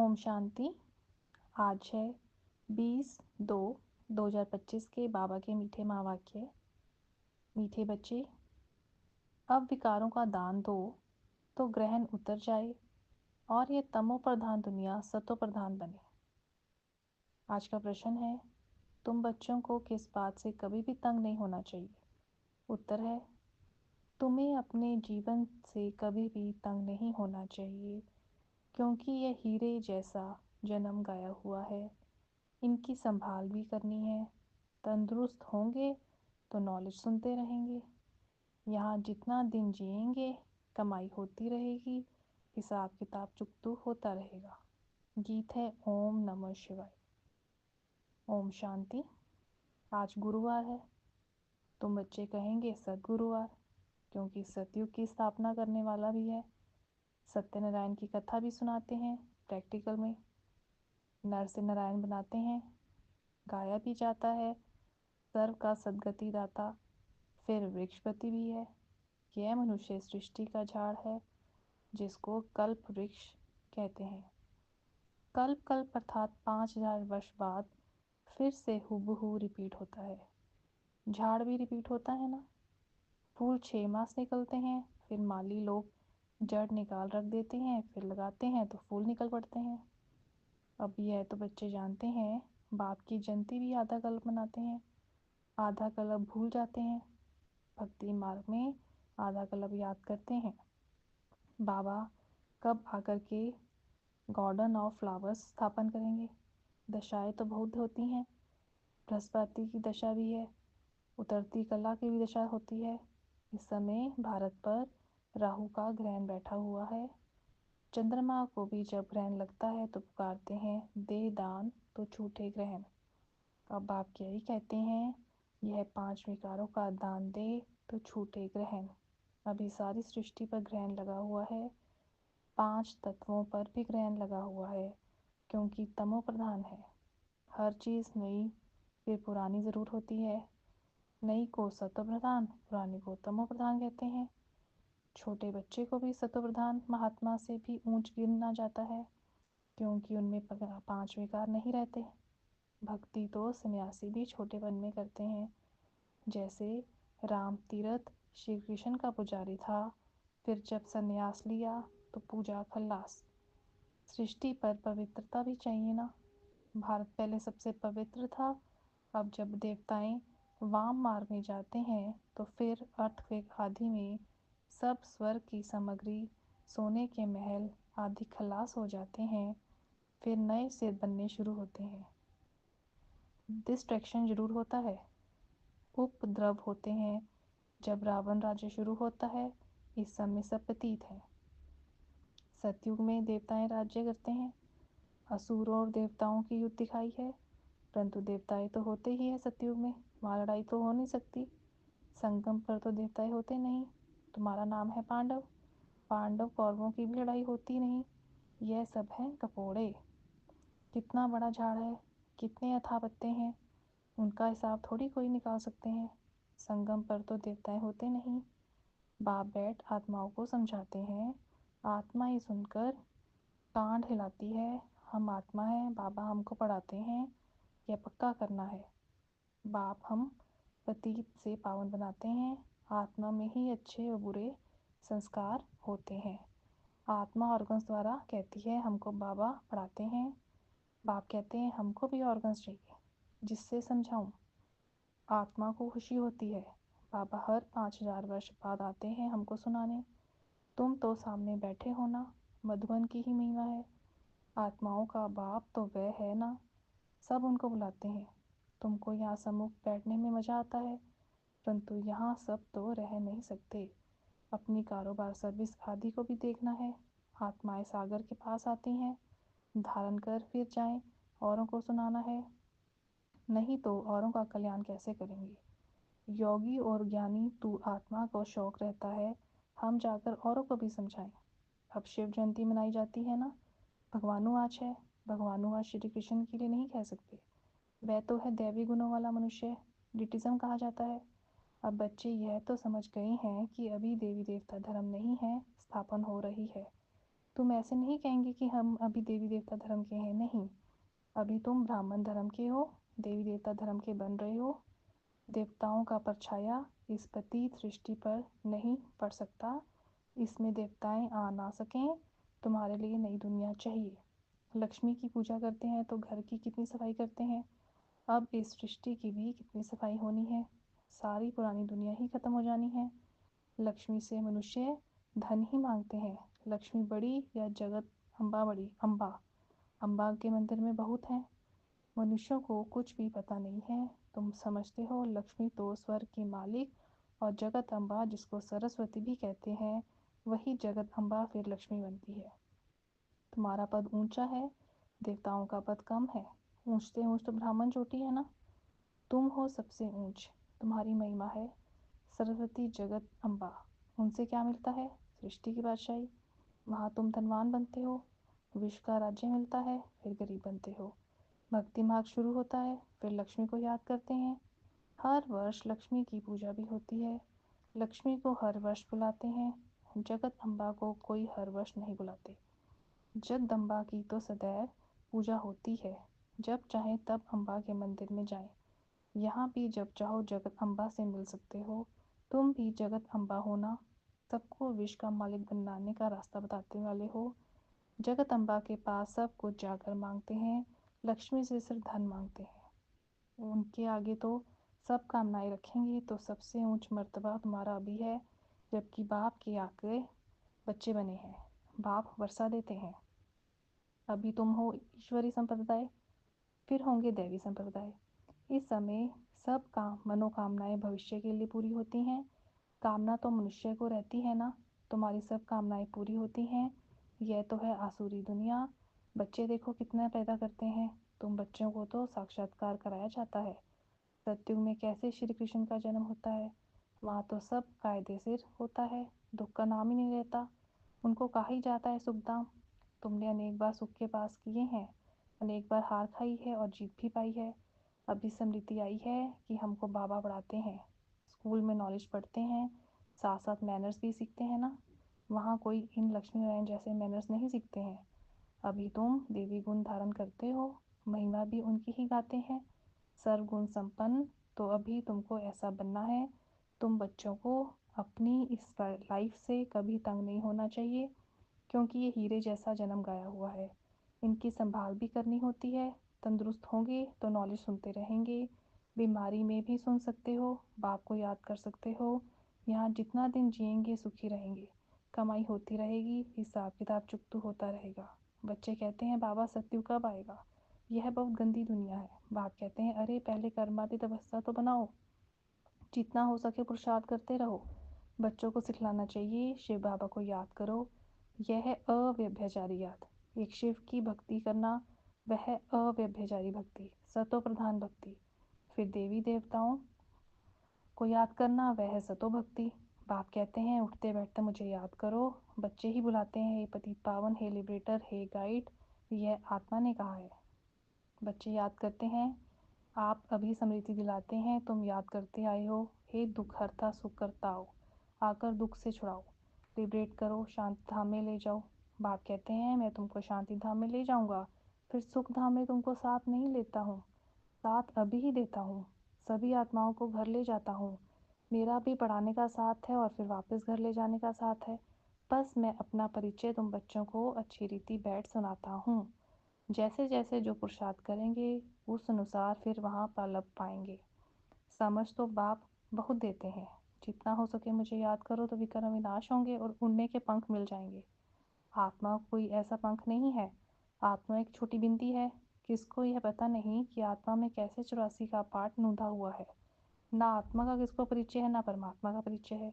ओम शांति। आज है 20/2/2025 के बाबा के मीठे महावाक्य। मीठे बच्चे, अब विकारों का दान दो तो ग्रहण उतर जाए और ये तमो प्रधान दुनिया सतो प्रधान बने। आज का प्रश्न है, तुम बच्चों को किस बात से कभी भी तंग नहीं होना चाहिए? उत्तर है, तुम्हें अपने जीवन से कभी भी तंग नहीं होना चाहिए, क्योंकि यह हीरे जैसा जन्म गाया हुआ है। इनकी संभाल भी करनी है। तंदुरुस्त होंगे तो नॉलेज सुनते रहेंगे। यहाँ जितना दिन जिएंगे कमाई होती रहेगी, हिसाब किताब चुकतू होता रहेगा। गीत है ओम नमः शिवाय। ओम शांति। आज गुरुवार है। तुम बच्चे कहेंगे सद्गुरुवार, क्योंकि सतयुग की स्थापना करने वाला भी है। सत्यनारायण की कथा भी सुनाते हैं प्रैक्टिकल में। नर से नारायण बनाते हैं। गाया भी जाता है सर्व का सद्गति दाता। फिर वृक्षपति भी है। यह मनुष्य सृष्टि का झाड़ है, जिसको कल्प वृक्ष कहते हैं। कल्प कल्प अर्थात 5000 वर्ष बाद फिर से हुबहू रिपीट होता है। झाड़ भी रिपीट होता है ना। फूल 6 मास निकलते हैं, फिर माली लोग जड़ निकाल रख देते हैं, फिर लगाते हैं तो फूल निकल पड़ते हैं। अब यह तो बच्चे जानते हैं, बाप की जयंती भी आधा कल्प मनाते हैं, आधा कल्प भूल जाते हैं। भक्ति मार्ग में आधा कल्प याद करते हैं। बाबा कब आकर के गार्डन ऑफ फ्लावर्स स्थापन करेंगे? दशाएं तो बहुत होती हैं। बृहस्पति की दशा भी है, उतरती कला की भी दशा होती है। इस समय भारत पर राहु का ग्रहण बैठा हुआ है। चंद्रमा को भी जब ग्रहण लगता है तो पुकारते हैं, दे दान तो छूटे ग्रहण। अब आप यही कहते हैं, यह 5 विकारों का दान दे तो छूटे ग्रहण। अभी सारी सृष्टि पर ग्रहण लगा हुआ है। 5 तत्वों पर भी ग्रहण लगा हुआ है, क्योंकि तमो प्रधान है। हर चीज़ नई फिर पुरानी ज़रूर होती है। नई को सतो प्रधान, पुरानी को तमो प्रधान कहते हैं। छोटे बच्चे को भी सतो प्रधान महात्मा से भी ऊंच गिना जाता है, क्योंकि उनमें 5 विकार नहीं रहते। भक्ति तो सन्यासी भी छोटेपन में करते हैं। जैसे राम तीरथ श्री कृष्ण का पुजारी था, फिर जब सन्यास लिया तो पूजा खल्लास। सृष्टि पर पवित्रता भी चाहिए ना। भारत पहले सबसे पवित्र था। अब जब देवताएं वाम मार्ग में जाते हैं तो फिर अर्थक्वेक आदि में सब स्वर्ग की सामग्री, सोने के महल आदि खलास हो जाते हैं। फिर नए सिर बनने शुरू होते हैं। डिस्ट्रैक्शन जरूर होता है, उपद्रव होते हैं। जब रावण राज्य शुरू होता है, इस समय सब पतित है। सतयुग में देवताएं राज्य करते हैं। असुरों और देवताओं की युद्ध दिखाई है, परंतु देवताएं तो होते ही है सतयुग में, वहाँ लड़ाई तो हो नहीं सकती। संगम पर तो देवताएं होते नहीं। तुम्हारा नाम है पांडव, पांडव कौरवों की भी लड़ाई होती नहीं। यह सब है कपोड़े। कितना बड़ा झाड़ है, कितने अथाह पत्ते हैं, उनका हिसाब थोड़ी कोई निकाल सकते हैं। संगम पर तो देवताएं होते नहीं। बाप बैठ आत्माओं को समझाते हैं। आत्मा ही सुनकर कांड हिलाती है। हम आत्मा है, बाबा हमको पढ़ाते हैं, यह पक्का करना है। बाप हम पतित से पावन बनाते हैं। आत्मा में ही अच्छे व बुरे संस्कार होते हैं। आत्मा ऑर्गन्स द्वारा कहती है हमको बाबा पढ़ाते हैं। बाप कहते हैं हमको भी ऑर्गन्स चाहिए, जिससे समझाऊं। आत्मा को खुशी होती है। बाबा हर 5000 वर्ष बाद आते हैं हमको सुनाने। तुम तो सामने बैठे हो ना, मधुबन की ही महिमा है। आत्माओं का बाप तो वह है ना, सब उनको बुलाते हैं। तुमको यहाँ सम्मुख बैठने में मज़ा आता है, परंतु यहाँ सब तो रह नहीं सकते। अपनी कारोबार सर्विस आदि को भी देखना है। आत्माएं सागर के पास आती हैं, धारण कर फिर जाएं, औरों को सुनाना है। नहीं तो औरों का कल्याण कैसे करेंगे? योगी और ज्ञानी तू आत्मा को शौक रहता है, हम जाकर औरों को भी समझाएं। अब शिव जयंती मनाई जाती है ना। भगवानु आज है। भगवानु आज श्री कृष्ण के लिए नहीं कह सकते, वह तो है दैवी गुणों वाला मनुष्य, डिटिज्म कहा जाता है। अब बच्चे यह तो समझ गए हैं कि अभी देवी देवता धर्म नहीं है, स्थापन हो रही है। तुम ऐसे नहीं कहेंगे कि हम अभी देवी देवता धर्म के हैं, नहीं। अभी तुम ब्राह्मण धर्म के हो, देवी देवता धर्म के बन रहे हो। देवताओं का परछाया इस पतित सृष्टि पर नहीं पड़ सकता। इसमें देवताएं आ ना सकें। तुम्हारे लिए नई दुनिया चाहिए। लक्ष्मी की पूजा करते हैं तो घर की कितनी सफाई करते हैं। अब इस सृष्टि की भी कितनी सफाई होनी है। सारी पुरानी दुनिया ही खत्म हो जानी है। लक्ष्मी से मनुष्य धन ही मांगते हैं। लक्ष्मी बड़ी या जगत अम्बा बड़ी। अम्बा अम्बा के मंदिर में बहुत हैं। मनुष्यों को कुछ भी पता नहीं है। तुम समझते हो लक्ष्मी तो स्वर्ग की मालिक, और जगत अम्बा जिसको सरस्वती भी कहते हैं, वही जगत अम्बा फिर लक्ष्मी बनती है। तुम्हारा पद ऊंचा है, देवताओं का पद कम है। ऊंचते ऊंच तो ब्राह्मण चोटी है ना। तुम हो सबसे ऊंच। तुम्हारी महिमा है सरस्वती जगत अम्बा। उनसे क्या मिलता है? सृष्टि की बादशाही। वहाँ तुम धनवान बनते हो, विश्व का राज्य मिलता है, फिर गरीब बनते हो। भक्ति मार्ग शुरू होता है, फिर लक्ष्मी को याद करते हैं। हर वर्ष लक्ष्मी की पूजा भी होती है। लक्ष्मी को हर वर्ष बुलाते हैं। जगत अम्बा को कोई हर वर्ष नहीं बुलाते। जगदम्बा की तो सदैव पूजा होती है। जब चाहें तब अम्बा के मंदिर में जाएं। यहाँ भी जब चाहो जगत अम्बा से मिल सकते हो। तुम भी जगत अम्बा हो ना। सबको विश्व का मालिक बनाने का रास्ता बताते वाले हो। जगत अम्बा के पास सब कुछ जाकर मांगते हैं। लक्ष्मी से सिर्फ धन मांगते हैं। उनके आगे तो सब कामनाएं रखेंगे। तो सबसे ऊंच मर्तबा तुम्हारा अभी है, जबकि बाप के आगे बच्चे बने हैं। बाप वर्षा देते हैं। अभी तुम हो ईश्वरी संप्रदाय, फिर होंगे दैवी संप्रदाय। इस समय सब काम मनोकामनाएं भविष्य के लिए पूरी होती हैं। कामना तो मनुष्य को रहती है ना। तुम्हारी सब कामनाएं पूरी होती हैं। यह तो है आसुरी दुनिया। बच्चे देखो कितना पैदा करते हैं। तुम बच्चों को तो साक्षात्कार कराया जाता है। सत्युग में कैसे श्री कृष्ण का जन्म होता है। वहाँ तो सब कायदे से होता है। दुख का नाम ही नहीं रहता। उनको कहा ही जाता है सुखधाम। तुमने अनेक बार सुख के पास किए हैं, अनेक बार हार खाई है और जीत भी पाई है। अभी स्मृति आई है कि हमको बाबा पढ़ाते हैं। स्कूल में नॉलेज पढ़ते हैं, साथ साथ मैनर्स भी सीखते हैं ना। वहाँ कोई इन लक्ष्मी नारायण जैसे मैनर्स नहीं सीखते हैं। अभी तुम देवी गुण धारण करते हो, महिमा भी उनकी ही गाते हैं, सर्वगुण संपन्न। तो अभी तुमको ऐसा बनना है। तुम बच्चों को अपनी इस लाइफ से कभी तंग नहीं होना चाहिए, क्योंकि ये हीरे जैसा जन्म गाया हुआ है। इनकी संभाल भी करनी होती है। तंदुरुस्त होंगे तो नॉलेज सुनते रहेंगे। बीमारी में भी सुन सकते हो, बाप को याद कर सकते हो। यहाँ जितना दिन जिएंगे सुखी रहेंगे। कमाई होती रहेगी, हिसाब किताब चुकतू होता रहेगा। बच्चे कहते हैं बाबा सत्युग कब आएगा, यह बहुत गंदी दुनिया है। बाप कहते हैं अरे पहले कर्मातीत अवस्था तो बनाओ, जितना हो सके पुरुषार्थ करते रहो। बच्चों को सिखलाना चाहिए शिव बाबा को याद करो। यह है अव्यभिचारी याद। एक शिव की भक्ति करना, वह है अव्यभिचारी भक्ति, सतो प्रधान भक्ति। फिर देवी देवताओं को याद करना, वह है सतो भक्ति। बाप कहते हैं उठते बैठते मुझे याद करो। बच्चे ही बुलाते हैं हे पतित पावन, हे लिबरेटर, हे गाइड। यह आत्मा ने कहा है। बच्चे याद करते हैं। आप अभी स्मृति दिलाते हैं, तुम याद करते आए हो। हे दुख हरता सुख करता हो, आकर दुख से छुड़ाओ, लिबरेट करो, शांति धाम में ले जाओ। बाप कहते हैं मैं तुमको शांति धाम में ले जाऊंगा, फिर सुख धाम में तुमको साथ नहीं लेता हूँ, साथ अभी ही देता हूँ। सभी आत्माओं को घर ले जाता हूँ। मेरा भी पढ़ाने का साथ है और फिर वापस घर ले जाने का साथ है। बस मैं अपना परिचय तुम बच्चों को अच्छी रीति बैठ सुनाता हूँ। जैसे जैसे जो पुरुषार्थ करेंगे उस अनुसार फिर वहाँ पा पाएंगे। समझ तो बाप बहुत देते हैं। जितना हो सके मुझे याद करो तो विक्रम विनाश होंगे और उड़ने के पंख मिल जाएंगे। आत्मा कोई ऐसा पंख नहीं है। आत्मा एक छोटी बिंदी है। किसको यह पता नहीं कि आत्मा में कैसे 84 का पाठ नूंधा हुआ है। ना आत्मा का किसको परिचय है, ना परमात्मा का परिचय है।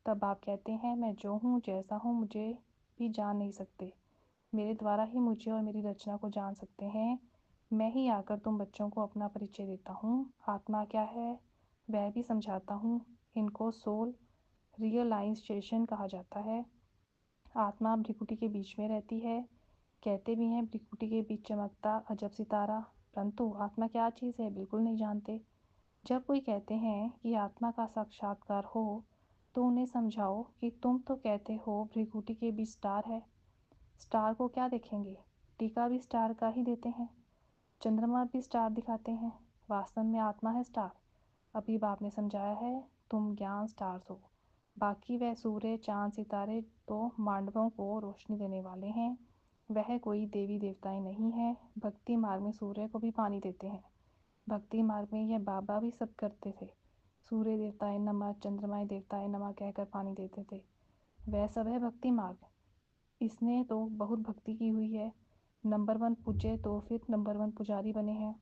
तब आप कहते हैं मैं जो हूँ जैसा हूँ मुझे भी जान नहीं सकते। मेरे द्वारा ही मुझे और मेरी रचना को जान सकते हैं। मैं ही आकर तुम बच्चों को अपना परिचय देता हूँ। आत्मा क्या है वह भी समझाता हूँ। इनको सोल रियलाइजेशन कहा जाता है। आत्मा भ्रिकुटी के बीच में रहती है। कहते भी हैं भ्रिकुटी के बीच चमकता अजब सितारा, परंतु आत्मा क्या चीज़ है बिल्कुल नहीं जानते। जब कोई कहते हैं कि आत्मा का साक्षात्कार हो, तो उन्हें समझाओ कि तुम तो कहते हो भ्रिकुटी के बीच स्टार है। स्टार को क्या देखेंगे, टीका भी स्टार का ही देते हैं, चंद्रमा भी स्टार दिखाते हैं, वास्तव में आत्मा है स्टार। अभी बाप ने समझाया है, तुम ज्ञान स्टार्स हो, बाकी वह सूर्य चांद सितारे तो मांडवों को रोशनी देने वाले हैं। वह कोई देवी देवताएं नहीं है। भक्ति मार्ग में सूर्य को भी पानी देते हैं। भक्ति मार्ग में यह बाबा भी सब करते थे। सूर्य देवताएं नमः, चंद्रमाएं देवताएं नमः कहकर पानी देते थे। वह सब है भक्ति मार्ग। इसने तो बहुत भक्ति की हुई है। नंबर 1 पूजे तो फिर नंबर 1 पुजारी बने हैं।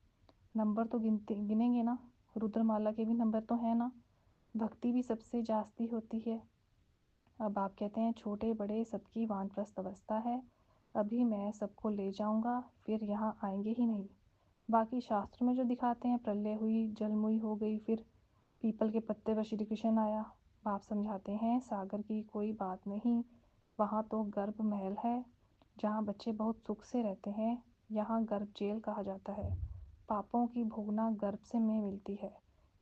नंबर तो गिनेंगे ना, रुद्रमाला के भी नंबर तो हैं ना। भक्ति भी सबसे जास्ती होती है। अब आप कहते हैं छोटे बड़े सबकी वानप्रस्थ अवस्था है। अभी मैं सबको ले जाऊंगा, फिर यहाँ आएंगे ही नहीं। बाकी शास्त्र में जो दिखाते हैं, प्रलय हुई, जलमुई हो गई, फिर पीपल के पत्ते पर श्री कृष्ण आया। बाप समझाते हैं सागर की कोई बात नहीं, वहाँ तो गर्भ महल है जहाँ बच्चे बहुत सुख से रहते हैं। यहाँ गर्भ जेल कहा जाता है। पापों की भोगना गर्भ से में मिलती है।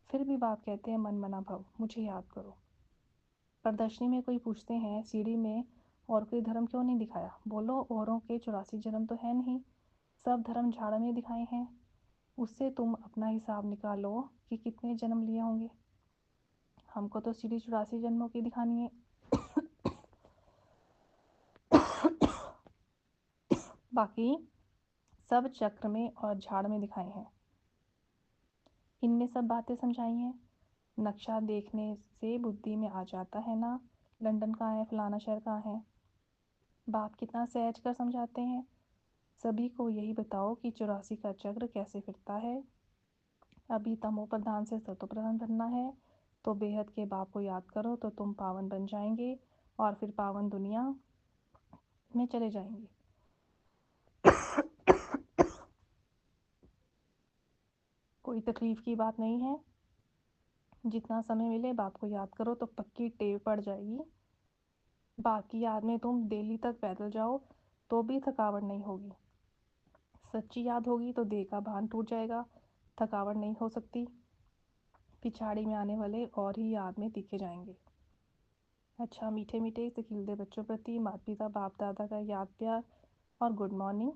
फिर भी बाप कहते हैं मन मना भव, मुझे याद करो। प्रदर्शनी में कोई पूछते हैं सीढ़ी में और कोई धर्म क्यों नहीं दिखाया, बोलो औरों के 84 जन्म तो है नहीं, सब धर्म झाड़ में दिखाए हैं। उससे तुम अपना हिसाब निकालो कि कितने जन्म लिए होंगे। हमको तो सीढ़ी 84 जन्मों की दिखानी है। बाकी सब चक्र में और झाड़ में दिखाए हैं। इनमें सब बातें समझाई हैं। नक्शा देखने से बुद्धि में आ जाता है ना, लंदन कहाँ है, फलाना शहर कहाँ है। बाप कितना सहज कर समझाते हैं। सभी को यही बताओ कि 84 का चक्र कैसे फिरता है। अभी तमो प्रधान से सतो प्रधान बनना है, तो बेहद के बाप को याद करो तो तुम पावन बन जाएंगे और फिर पावन दुनिया में चले जाएंगे। कोई तकलीफ की बात नहीं है। जितना समय मिले बाप को याद करो तो पक्की टेव पड़ जाएगी। बाकी याद में तुम दिल्ली तक पैदल जाओ तो भी थकावट नहीं होगी। सच्ची याद होगी तो देह का भान टूट जाएगा, थकावट नहीं हो सकती। पिछाड़ी में आने वाले और ही याद में दिखे जाएंगे। अच्छा, मीठे मीठे से खिलते बच्चों प्रति माता पिता बाप दादा का याद प्यार और गुड मॉर्निंग।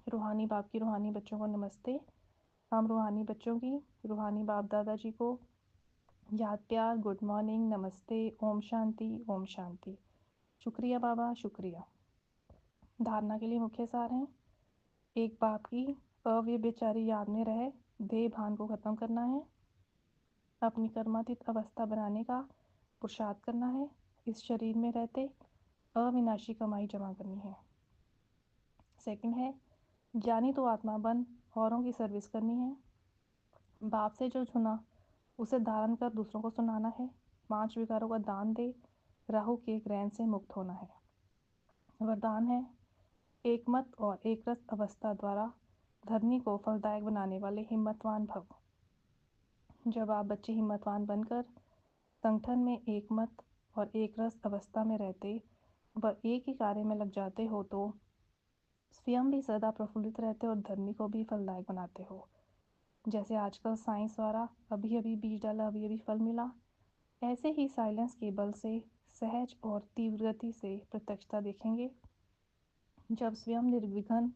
रूहानी बाप की रूहानी बच्चों को नमस्ते। हम रूहानी बच्चों की रूहानी बाप दादा जी को याद प्यार, गुड मॉर्निंग, नमस्ते, ओम शांति, ओम शांति। शुक्रिया बाबा, शुक्रिया। धारणा के लिए मुख्य सार हैं। एक बाप की अव्यभिचारी याद में रहे देह भान को खत्म करना है। अपनी कर्मातीत अवस्था बनाने का पुरुषार्थ करना है। इस शरीर में रहते अविनाशी कमाई जमा करनी है। सेकंड है ज्ञानी तो आत्मा बन औरों की सर्विस करनी है। बाप से जो सुना उसे धारण कर दूसरों को सुनाना है। 5 विकारों का दान दे, राहु के ग्रहण से मुक्त होना है। वरदान है एक मत और एक रस अवस्था द्वारा धरनी को फलदायक बनाने वाले हिम्मतवान भव। जब आप बच्चे हिम्मतवान बनकर संगठन में एक मत और एक रस अवस्था में रहते व एक ही कार्य में लग जाते हो तो स्वयं भी सदा प्रफुल्लित रहते और धरनी को भी फलदायक बनाते हो। जैसे आजकल साइंस द्वारा अभी अभी बीज डाला, अभी अभी फल मिला, ऐसे ही साइलेंस के बल से सहज और तीव्र गति से प्रत्यक्षता देखेंगे। जब स्वयं निर्विघ्न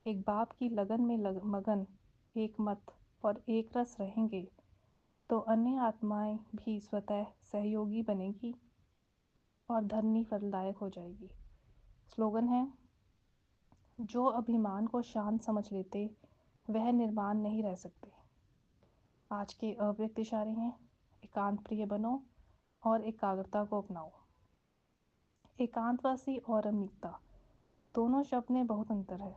एक बाप की लगन में मगन एक मत और एक रस रहेंगे तो अन्य आत्माएं भी स्वतः सहयोगी बनेगी और धरनी फलदायक हो जाएगी। स्लोगन है जो अभिमान को शांत समझ लेते वह निर्माण नहीं रह सकते। आज के अव्यक्त इशारे हैं एकांत प्रिय बनो और एकाग्रता को अपनाओ। एकांतवासी और रमणीकता दोनों शब्द में बहुत अंतर है,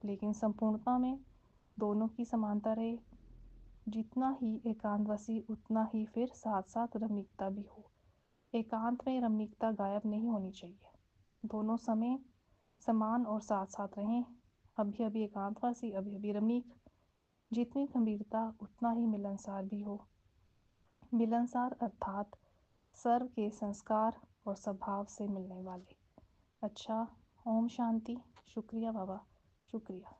लेकिन संपूर्णता में दोनों की समानता रहे। जितना ही एकांतवासी उतना ही फिर साथ साथ रमणीकता भी हो। एकांत में रमणीकता गायब नहीं होनी चाहिए। दोनों समय समान और साथ साथ रहें। अभी अभी एकांतवासी, अभी अभी रमणीक। जितनी गंभीरता उतना ही मिलनसार भी हो। मिलनसार अर्थात सर्व के संस्कार और स्वभाव से मिलने वाले। अच्छा, ओम शांति। शुक्रिया बाबा, शुक्रिया।